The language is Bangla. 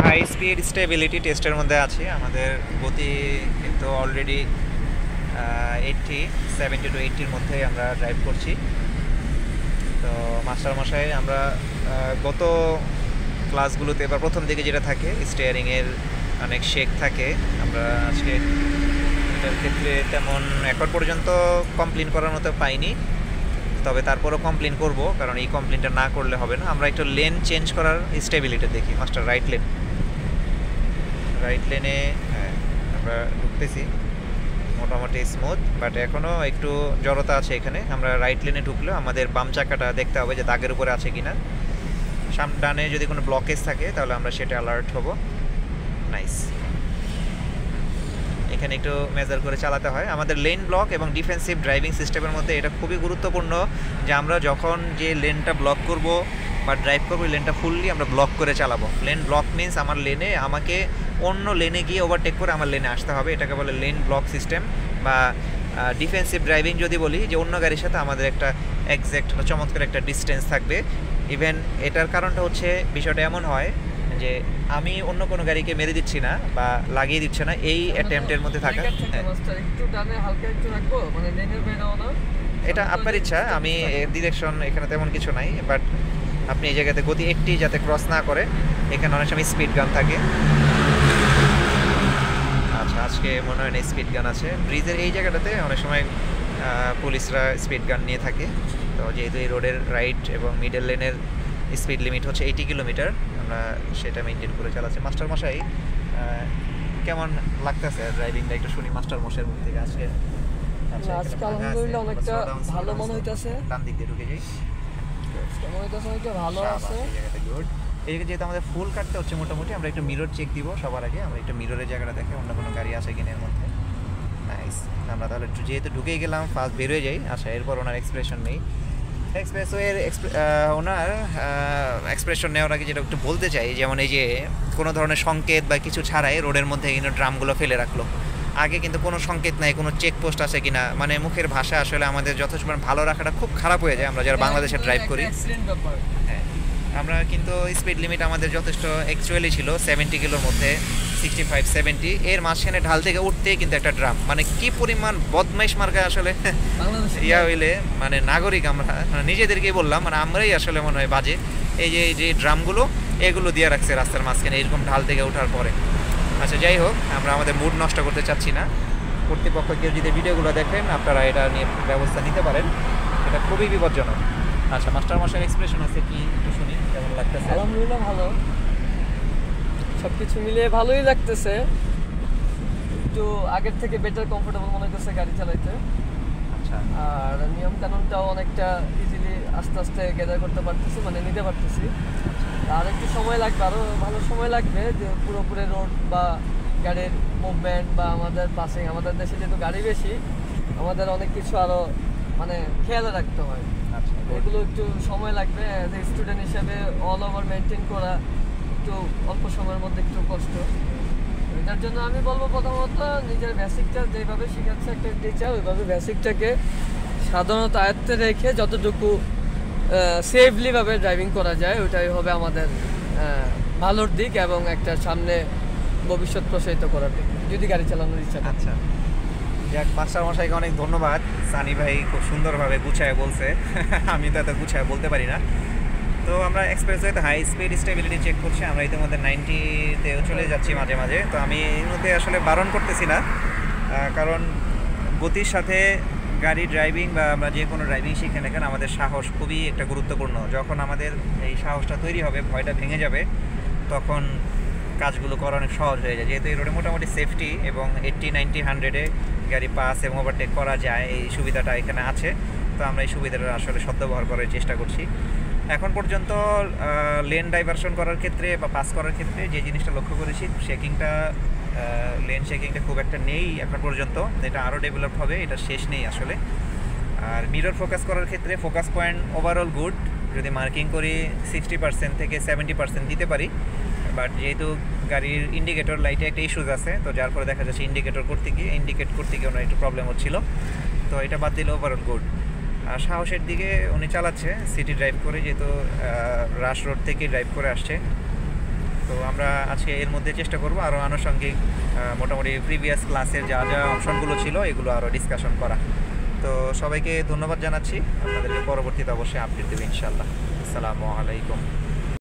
হাই স্পিড স্টেবিলিটি টেস্টের মধ্যে আছি। আমাদের গতি কিন্তু অলরেডি 70 to 80-র মধ্যে আমরা ড্রাইভ করছি। তো মাস্টার মশাই, আমরা গত ক্লাসগুলোতে বা প্রথম দিকে যেটা থাকে স্টিয়ারিংয়ের অনেক শেক থাকে, আমরা আজকে এটার ক্ষেত্রে তেমন এখন পর্যন্ত কমপ্লেন করার মতো পাইনি। তবে তারপরও কমপ্লেন করব, কারণ এই কমপ্লেনটা না করলে হবে না। আমরা একটু লেন চেঞ্জ করার স্টেবিলিটি দেখি। মাস্টার, রাইট লেনে হ্যাঁ আমরা ঢুকতেছি, মোটামুটি স্মুথ, বাট এখনও একটু জড়তা আছে এখানে। আমরা রাইট লেনে ঢুকলেও আমাদের বাম চাকাটা দেখতে হবে যে দাগের উপরে আছে কিনা। ডানে যদি কোনো ব্লকেজ থাকে তাহলে আমরা সেটা অ্যালার্ট হব। নাইস। এখানে একটু মেজার করে চালাতে হয়। আমাদের লেন ব্লক এবং ডিফেন্সিভ ড্রাইভিং সিস্টেমের মধ্যে এটা খুবই গুরুত্বপূর্ণ যে আমরা যখন যে লেনটা ব্লক করব বা ড্রাইভ করবো, লেনটা ফুললি আমরা ব্লক করে চালাবো। লেন ব্লক মিন্স আমার লেনে আমাকে অন্য লেনে গিয়ে ওভারটেক করে আমার লেনে আসতে হবে, এটাকে বলে লেন ব্লক সিস্টেম। বা ডিফেন্সিভ ড্রাইভিং যদি বলি, যে অন্য গাড়ির সাথে আমাদের একটা এক্স্যাক্ট বা চমৎকার একটা ডিস্টেন্স থাকবে। ইভেন এটার কারণটা হচ্ছে, বিষয়টা এমন হয় যে আমি অন্য কোনো গাড়িকে মেরে দিচ্ছি না বা লাগিয়ে দিচ্ছে না, এই অ্যাটেম্পটের মধ্যে থাকা। এটা আপনার ইচ্ছা, আমি ডিরেকশন এখানে তেমন কিছু নাই, বাট আপনি এই জায়গাতে গতি 80 যাতে ক্রস না করে। এখানে অনেক সময় স্পিড গান থাকে। আচ্ছা, আজকে মনে হয় না স্পিড গান আছে। ব্রিজের এই জায়গাটাতে অনেক সময় পুলিশরা স্পিড গান নিয়ে থাকে। তো যেহেতু এই রোডের রাইট এবং মিডল লেনের স্পিড লিমিট হচ্ছে 80 কিলোমিটার, আমরা সেটা মেনটেন করে চালাচ্ছি। মাস্টার মশাই, কেমন লাগতেছে ড্রাইভিংটা একটু শুনি মাস্টার মশাইয়ের মুখ থেকে আজকে। আজকে আলহামদুলিল্লাহ অনেকটা ভালো মনে হইতেছে। ডান দিক দিয়ে ঢুকে যাই, মনে হইতেছে অনেকটা ভালো আছে। এই জায়গাটা গুড। এই জায়গায় যেহেতু আমাদের ফুল কাটতে হচ্ছে মোটামুটি, আমরা একটু মিরর চেক দিব সবার আগে। আমরা একটু মিররের জায়গাটা দেখে অন্য কোনো গাড়ি আছে কিনা এর মধ্যে। নাইস। আমরা তাহলে যেহেতু ঢুকেই গেলাম, ফার্স্ট বেরোয় যাই। আচ্ছা, এরপর ওনার এক্সপ্রেশন নেই। এক্সপ্রেসওয়ের ওনার এক্সপ্রেশন নেওয়ার আগে যেটা একটু বলতে চাই, যেমন এই যে কোনো ধরনের সংকেত বা কিছু ছাড়াই রোডের মধ্যে কিন্তু ড্রামগুলো ফেলে রাখলো। আগে কিন্তু কোনো সংকেত নাই, কোনো চেকপোস্ট আছে কিনা, মানে মুখের ভাষা আসলে আমাদের যথেষ্ট ভালো রাখাটা খুব খারাপ হয়ে যায় আমরা যারা বাংলাদেশে ড্রাইভ করি। হ্যাঁ, আমরা কিন্তু স্পিড লিমিট আমাদের যথেষ্ট অ্যাকচুয়ালি ছিল 70 কিলোর মধ্যে, 65-70। এর মাঝখানে ঢাল থেকে উঠতেই কিন্তু একটা ড্রাম, মানে কি পরিমাণ বদমাইশ মার্কা আসলে ইয়া হইলে, মানে নাগরিক আমরা মানে নিজেদেরকেই বললাম, মানে আমরাই আসলে মনে হয় বাজে। এই যে ড্রামগুলো এগুলো দিয়ে রাখছে রাস্তার মাঝখানে এরকম ঢাল থেকে ওঠার পরে। আচ্ছা, যাই হোক, আমরা আমাদের মুড নষ্ট করতে চাচ্ছি না। কর্তৃপক্ষ কেউ যদি ভিডিওগুলো দেখেন, আপনারা এটা নিয়ে ব্যবস্থা নিতে পারেন, এটা খুবই বিপজ্জনক। আচ্ছা, মাস্টার মশাইয়ের এক্সপ্রেশন আছে কি একটু শুনি, কেমন লাগতেছে? আলহামদুলিল্লাহ ভালো, সব কিছু মিলিয়ে ভালোই লাগতেছে। একটু আগের থেকে বেটার কমফোর্টেবল মনে হইতেছে গাড়ি চালাইতে। আচ্ছা, আর নিয়ম কানুনটাও অনেকটা ইজিলি আস্তে আস্তে গ্যাদার করতে পারতেছি, মানে নিতে পারতেছি। আর একটু সময় লাগবে, আরও ভালো সময় লাগবে, যে পুরোপুরি রোড বা গাড়ির মুভমেন্ট বা আমাদের পাসিং, আমাদের দেশে যেহেতু গাড়ি বেশি, আমাদের অনেক কিছু আরও মানে খেয়াল রাখতে হয়। আচ্ছা, এগুলো একটু সময় লাগবে। অ্যাজ এ স্টুডেন্ট হিসাবে অল ওভার মেনটেন করা একটু অল্প সময়ের মধ্যে একটু কষ্ট। এটার জন্য আমি বলবো, প্রথমত নিজের বেসিকটা যেভাবে শেখাচ্ছে একটা টিচার, ওইভাবে বেসিকটাকে সাধারণত আয়ত্তে রেখে যতটুকু সেফলিভাবে ড্রাইভিং করা যায়, ওইটাই হবে আমাদের ভালোর দিক এবং একটা সামনে ভবিষ্যৎ প্রসারিত করার দিক, যদি গাড়ি চালানোর ইচ্ছা থাকে। আচ্ছা, যাক, মাস্টার মশাইকে অনেক ধন্যবাদ। সানি ভাই খুব সুন্দরভাবে গুছায় বলছে, আমি তো এত গুছায় বলতে পারি না। তো আমরা এক্সপ্রেসওয়েতে হাই স্পিড স্টেবিলিটি চেক করছি। আমরা ইতিমধ্যে 90-তেও চলে যাচ্ছি মাঝে মাঝে। তো আমি এর মধ্যে আসলে বারণ করতেছি না, কারণ গতির সাথে গাড়ি ড্রাইভিং বা আমরা যে কোনো ড্রাইভিং শিখে না কেন, আমাদের সাহস খুবই একটা গুরুত্বপূর্ণ। যখন আমাদের এই সাহসটা তৈরি হবে, ভয়টা ভেঙে যাবে, তখন কাজগুলো করা অনেক সহজ হয়ে যায়। যেহেতু এই রোডে মোটামুটি সেফটি এবং 80-90-100-এ গাড়ি পাস এবং ওভারটেক করা যায়, এই সুবিধাটা এখানে আছে। তো আমরা এই সুবিধাটা আসলে সদ্ব্যবহার করার চেষ্টা করছি। এখন পর্যন্ত লেন ডাইভারশন করার ক্ষেত্রে বা পাস করার ক্ষেত্রে যে জিনিসটা লক্ষ্য করেছি, লেন শেকিংটা খুব একটা নেই এখন পর্যন্ত। এটা আরও ডেভেলপ হবে, এটা শেষ নেই আসলে। আর মিরর ফোকাস করার ক্ষেত্রে ফোকাস পয়েন্ট ওভারঅল গুড। যদি মার্কিং করি 60% থেকে 70% দিতে পারি, বাট যেহেতু গাড়ির ইন্ডিকেটর লাইটে একটা ইস্যুজ আছে, তো যার ফলে দেখা যাচ্ছে ইন্ডিকেট করতে গিয়ে ওনার একটু প্রবলেম হচ্ছিল। তো এটা বাদ দিলে ওভারঅল গুড। আর সাহসের দিকে উনি চালাচ্ছে সিটি ড্রাইভ করে, যেহেতু রাশ রোড থেকে ড্রাইভ করে আসছে। তো আমরা আজকে এর মধ্যে চেষ্টা করব আরও আনুষঙ্গিক মোটামুটি প্রিভিয়াস ক্লাসের যা যা অপশনগুলো ছিল এগুলো আরও ডিসকাশন করা। তো সবাইকে ধন্যবাদ জানাচ্ছি, আপনাদেরকে পরবর্তীতে অবশ্যই আপডেট দেবো ইনশাআল্লাহ। আসসালামু আলাইকুম।